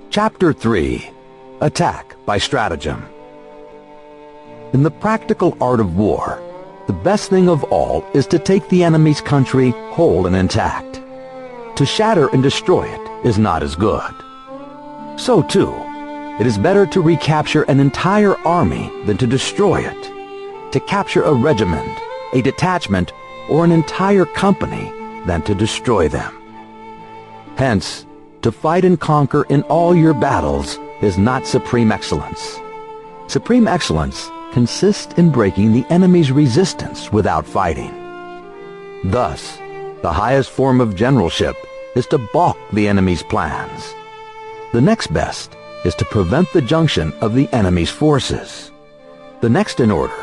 Chapter 3. Attack by Stratagem. In the practical art of war, the best thing of all is to take the enemy's country whole and intact. To shatter and destroy it is not as good. So too, it is better to recapture an entire army than to destroy it. To capture a regiment, a detachment, or an entire company than to destroy them. Hence, to fight and conquer in all your battles is not supreme excellence. Supreme excellence consists in breaking the enemy's resistance without fighting. Thus, the highest form of generalship is to balk the enemy's plans. The next best is to prevent the junction of the enemy's forces. The next in order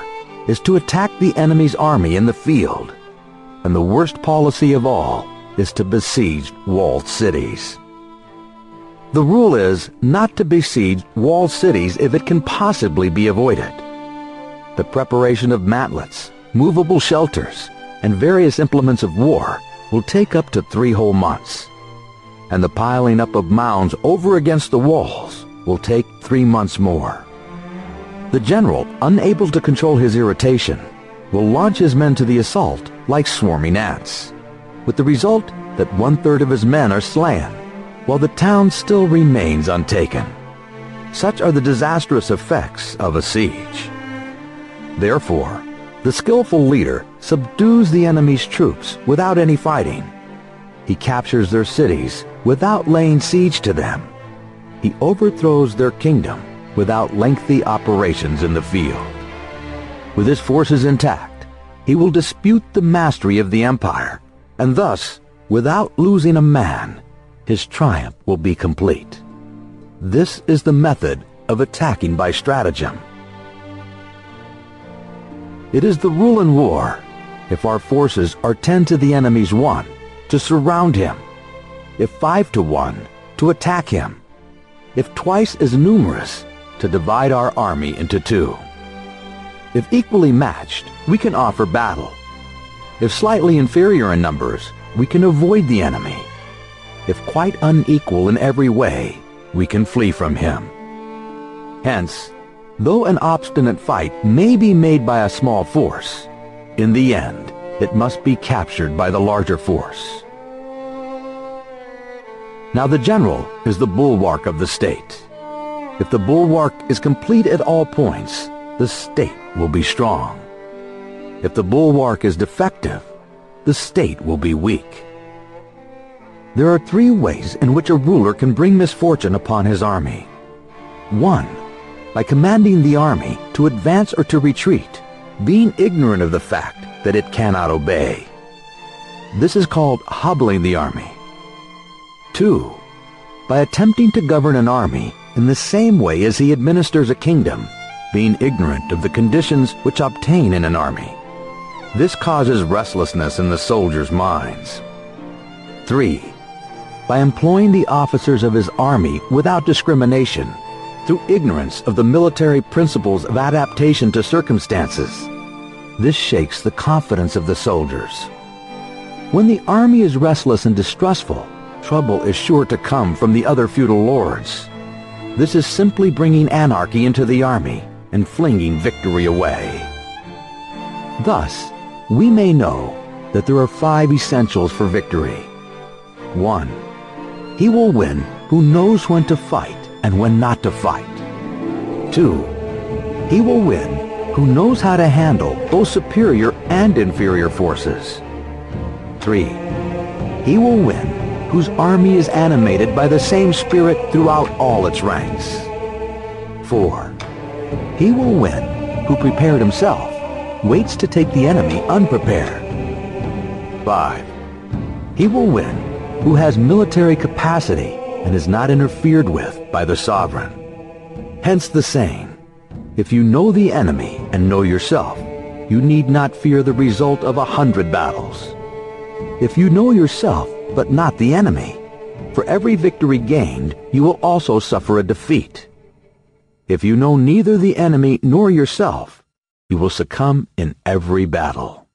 is to attack the enemy's army in the field. And the worst policy of all is to besiege walled cities. The rule is not to besiege walled cities if it can possibly be avoided. The preparation of mantlets, movable shelters, and various implements of war will take up to 3 whole months. And the piling up of mounds over against the walls will take 3 months more. The general, unable to control his irritation, will launch his men to the assault like swarming ants, with the result that 1/3 of his men are slain, while the town still remains untaken. Such are the disastrous effects of a siege. Therefore, the skillful leader subdues the enemy's troops without any fighting. He captures their cities without laying siege to them. He overthrows their kingdom without lengthy operations in the field. With his forces intact, he will dispute the mastery of the empire, and thus, without losing a man, his triumph will be complete. This is the method of attacking by stratagem. It is the rule in war, if our forces are 10 to the enemy's 1, to surround him; if 5 to 1, to attack him; if twice as numerous, to divide our army into 2. If equally matched, we can offer battle. If slightly inferior in numbers, we can avoid the enemy. If quite unequal in every way, we can flee from him. Hence, though an obstinate fight may be made by a small force, in the end, it must be captured by the larger force. Now the general is the bulwark of the state. If the bulwark is complete at all points, the state will be strong. If the bulwark is defective, the state will be weak. There are 3 ways in which a ruler can bring misfortune upon his army. 1. By commanding the army to advance or to retreat, being ignorant of the fact that it cannot obey. This is called hobbling the army. 2. By attempting to govern an army in the same way as he administers a kingdom, being ignorant of the conditions which obtain in an army. This causes restlessness in the soldiers' minds. 3. By employing the officers of his army without discrimination, through ignorance of the military principles of adaptation to circumstances. This shakes the confidence of the soldiers. When the army is restless and distrustful, trouble is sure to come from the other feudal lords. This is simply bringing anarchy into the army and flinging victory away. Thus, we may know that there are 5 essentials for victory. 1. He will win who knows when to fight and when not to fight. 2. He will win who knows how to handle both superior and inferior forces. 3. He will win whose army is animated by the same spirit throughout all its ranks. 4. He will win who prepared himself, waits to take the enemy unprepared. 5. He will win who has military capacity and is not interfered with by the sovereign. Hence the saying, if you know the enemy and know yourself, you need not fear the result of 100 battles. If you know yourself but not the enemy, for every victory gained, you will also suffer a defeat. If you know neither the enemy nor yourself, you will succumb in every battle.